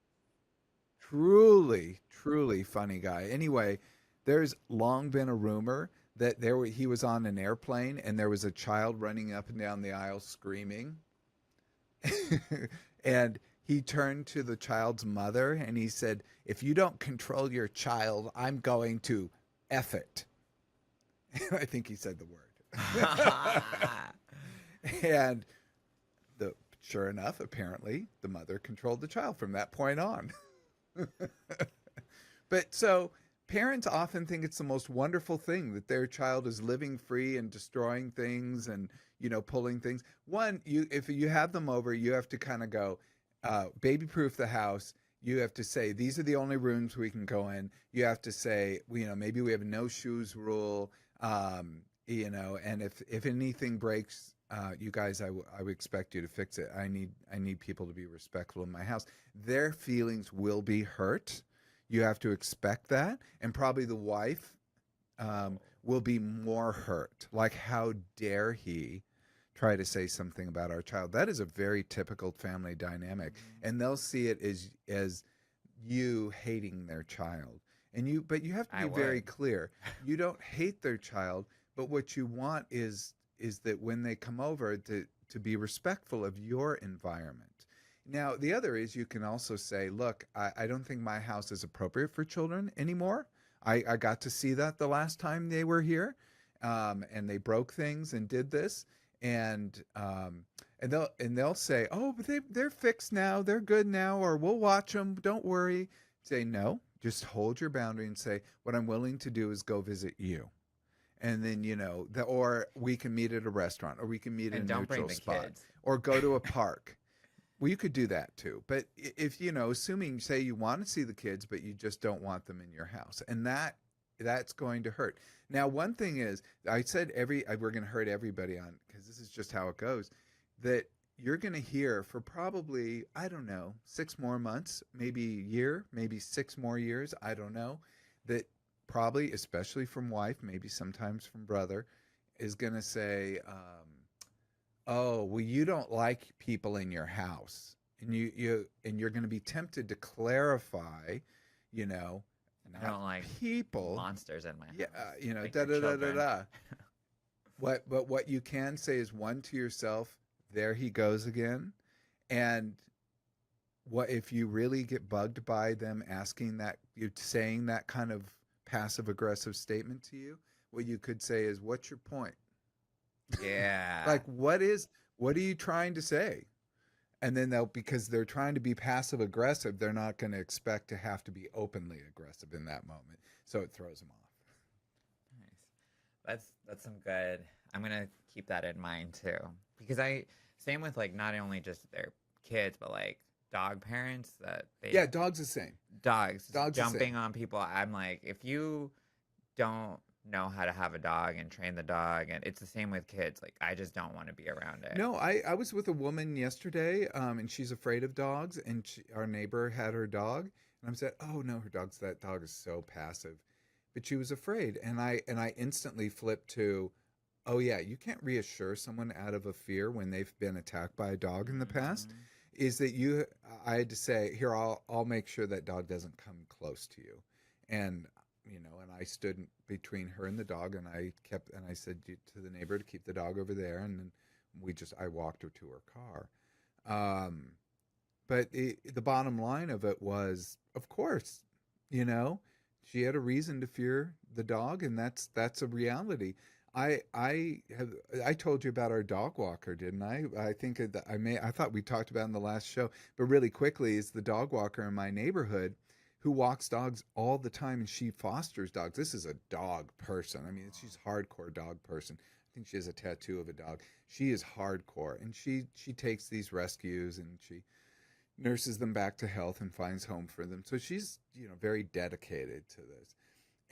truly, truly funny guy. Anyway, there's long been a rumor that he was on an airplane and there was a child running up and down the aisle screaming. And he turned to the child's mother and he said, if you don't control your child, I'm going to F it. I think he said the word. And sure enough, apparently, the mother controlled the child from that point on. But so parents often think it's the most wonderful thing that their child is living free and destroying things and, pulling things. One, if you have them over, you have to kind of go, baby proof the house. You have to say, these are the only rooms we can go in. You have to say, maybe we have a no shoes rule, and if anything breaks, you guys, I would expect you to fix it. I need people to be respectful in my house. Their feelings will be hurt. You have to expect that. And probably the wife will be more hurt. Like, how dare he try to say something about our child? That is a very typical family dynamic. And they'll see it as you hating their child. But you have to be very clear. You don't hate their child, but what you want is that when they come over to be respectful of your environment. Now, the other is you can also say, look, I don't think my house is appropriate for children anymore. I got to see that the last time they were here, and they broke things and did this. And they'll say, oh, but they're fixed now. They're good now, or we'll watch them. Don't worry. Say, no, just hold your boundary and say, what I'm willing to do is go visit you. And then, or we can meet at a restaurant, or we can meet in a neutral spot, or go to a park. Well, you could do that too. But if, assuming, say you want to see the kids, but you just don't want them in your house, and that's going to hurt. Now, one thing is, I said we're going to hurt everybody on, because this is just how it goes, that you're going to hear for probably, I don't know, 6 more months, maybe a year, maybe 6 more years, I don't know, that probably, especially from wife, maybe sometimes from brother, is going to say, oh, well, you don't like people in your house, and you're going to be tempted to clarify, I don't like people, monsters in my house. Yeah, like da da da da children. da. But what you can say is, one, to yourself, there he goes again, and what if you really get bugged by them asking that, you saying that kind of passive aggressive statement to you? What you could say is, what's your point? Yeah. Like, what are you trying to say? And then because they're trying to be passive aggressive, they're not going to expect to have to be openly aggressive in that moment. So it throws them off. Nice. That's some good. I'm gonna keep that in mind too, because same with like not only just their kids, but like dog parents that Yeah, dog's the same. Dogs the same. jumping on people. I'm like, if you don't know how to have a dog and train the dog, and it's the same with kids, like I just don't want to be around it. No, I was with a woman yesterday, and she's afraid of dogs, and our neighbor had her dog, and I said, oh no, that dog is so passive, but she was afraid, and I instantly flipped to, oh yeah, you can't reassure someone out of a fear when they've been attacked by a dog in the past. Is that I had to say, here, I'll make sure that dog doesn't come close to you, and and I stood between her and the dog, and I said to the neighbor to keep the dog over there, and then I walked her to her car. But the bottom line of it was, of course, she had a reason to fear the dog, and that's a reality. I told you about our dog walker, didn't I? I think I thought we talked about it in the last show, but really quickly, is the dog walker in my neighborhood who walks dogs all the time, and she fosters dogs. This is a dog person. I mean, she's a hardcore dog person. I think she has a tattoo of a dog. She is hardcore, and she takes these rescues, and she nurses them back to health and finds home for them. So she's very dedicated to this.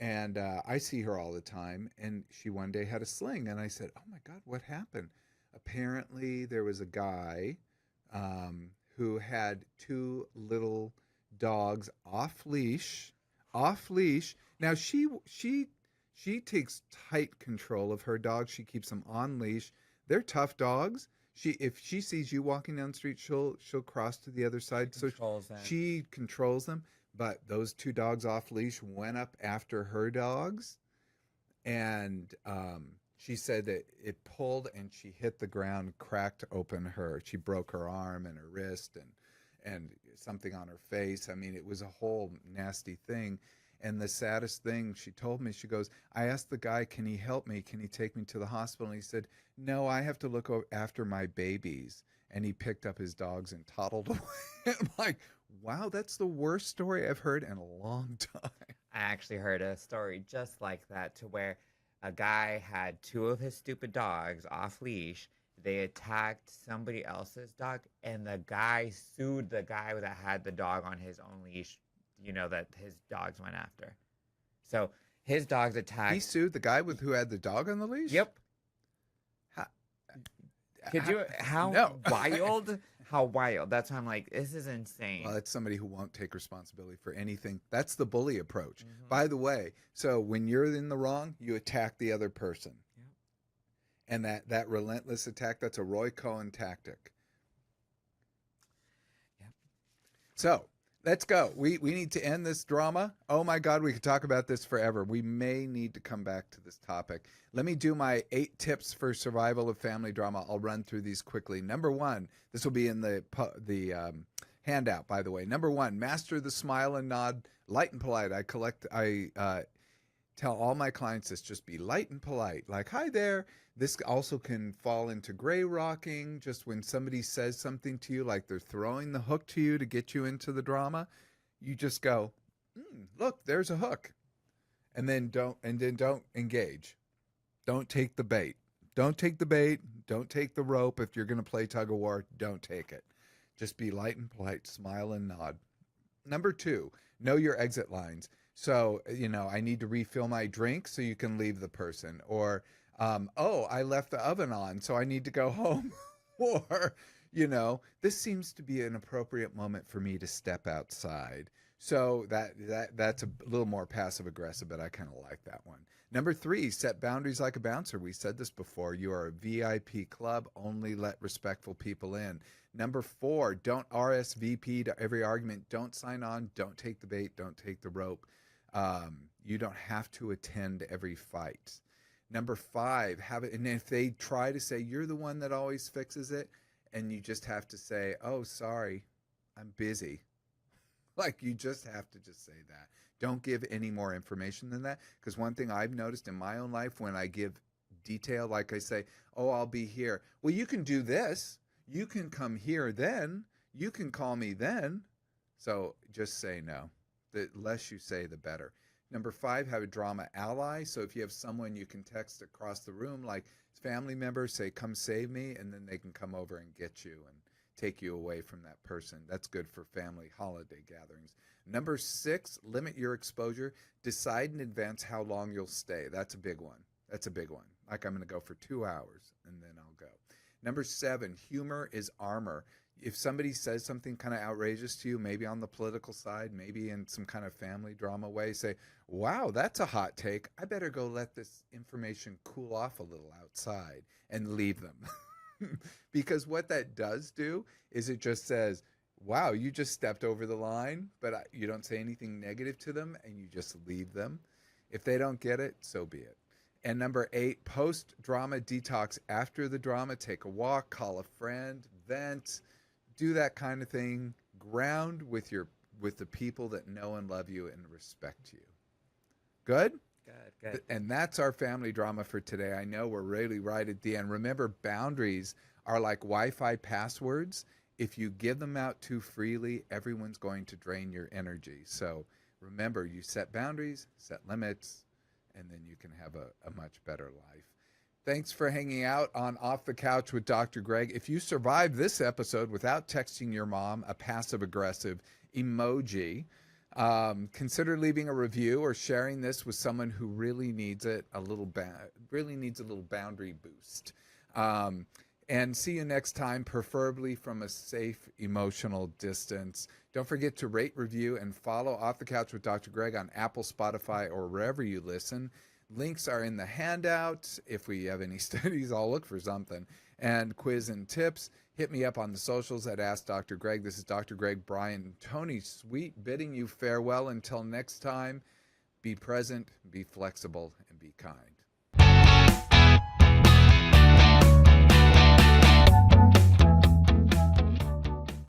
And I see her all the time, and she one day had a sling, and I said, oh my God, what happened? Apparently there was a guy who had 2 little dogs off leash. Now she takes tight control of her dogs. She keeps them on leash. They're tough dogs. If she sees you walking down the street, she'll cross to the other side. She controls them. But those 2 dogs off leash went up after her dogs, and she said that it pulled, and she hit the ground, cracked open she broke her arm and her wrist and something on her face. I mean, it was a whole nasty thing. And the saddest thing she told me, she goes, I asked the guy, can he help me? Can he take me to the hospital? And he said, no, I have to look after my babies. And he picked up his dogs and toddled away. I'm like, wow, that's the worst story I've heard in a long time. I actually heard a story just like that, to where a guy had two of his stupid dogs off leash. They attacked somebody else's dog, and the guy sued the guy that had the dog on his own leash, that his dogs went after. So his dogs attacked. He sued the guy who had the dog on the leash? Yep. How, Could you? How No. wild? How wild? That's why I'm like, this is insane. Well, it's somebody who won't take responsibility for anything. That's the bully approach. Mhm. By the way, so when you're in the wrong, you attack the other person. Yep. And that relentless attack, that's a Roy Cohen tactic. Yep. So let's go. We need to end this drama. Oh my God, we could talk about this forever. We may need to come back to this topic. Let me do my 8 tips for survival of family drama. I'll run through these quickly. Number 1, this will be in the handout, by the way. Number 1, master the smile and nod, light and polite. I tell all my clients this, just be light and polite. Like, hi there. This also can fall into gray rocking. Just when somebody says something to you, like they're throwing the hook to you to get you into the drama, you just go, look, there's a hook. And then don't engage. Don't take the bait. Don't take the bait. Don't take the rope. If you're going to play tug of war, don't take it. Just be light and polite, smile and nod. Number 2, know your exit lines. So, I need to refill my drink so you can leave the person. Or, I left the oven on, so I need to go home. Or, this seems to be an appropriate moment for me to step outside. So that's a little more passive aggressive, but I kind of like that one. Number 3, set boundaries like a bouncer. We said this before. You are a VIP club. Only let respectful people in. Number 4, don't RSVP to every argument. Don't sign on. Don't take the bait. Don't take the rope. You don't have to attend every fight. Number 5, have it. And if they try to say you're the one that always fixes it, and you just have to say, oh, sorry, I'm busy. Like, you just have to just say that. Don't give any more information than that. Because one thing I've noticed in my own life, when I give detail, like I say, oh, I'll be here. Well, you can do this. You can come here then. You can call me then. So just say no. The less you say, the better. Number 5, have a drama ally. So if you have someone you can text across the room, like family members, say, come save me, and then they can come over and get you and take you away from that person. That's good for family holiday gatherings. Number 6, limit your exposure. Decide in advance how long you'll stay. That's a big one. Like, I'm going to go for 2 hours, and then I'll go. Number 7, humor is armor. If somebody says something kind of outrageous to you, maybe on the political side, maybe in some kind of family drama way, say, wow, that's a hot take. I better go let this information cool off a little outside, and leave them. Because what that does do is it just says, wow, you just stepped over the line, but you don't say anything negative to them, and you just leave them. If they don't get it, so be it. And number 8, post-drama detox. After the drama, take a walk, call a friend, vent, do that kind of thing. Ground with the people that know and love you and respect you. Good? Good. And that's our family drama for today. I know we're really right at the end. Remember, boundaries are like Wi-Fi passwords. If you give them out too freely, everyone's going to drain your energy. So remember, you set boundaries, set limits, and then you can have a much better life. Thanks for hanging out on Off the Couch with Dr. Greg. If you survived this episode without texting your mom a passive-aggressive emoji, consider leaving a review or sharing this with someone who really needs it, really needs a little boundary boost. And see you next time, preferably from a safe emotional distance. Don't forget to rate, review, and follow Off the Couch with Dr. Greg on Apple, Spotify, or wherever you listen. Links are in the handout. If we have any studies, I'll look for something. And quiz and tips. Hit me up on the socials at Ask Dr. Greg. This is Dr. Greg, Brian, Tony Sweet, bidding you farewell until next time. Be present, be flexible, and be kind.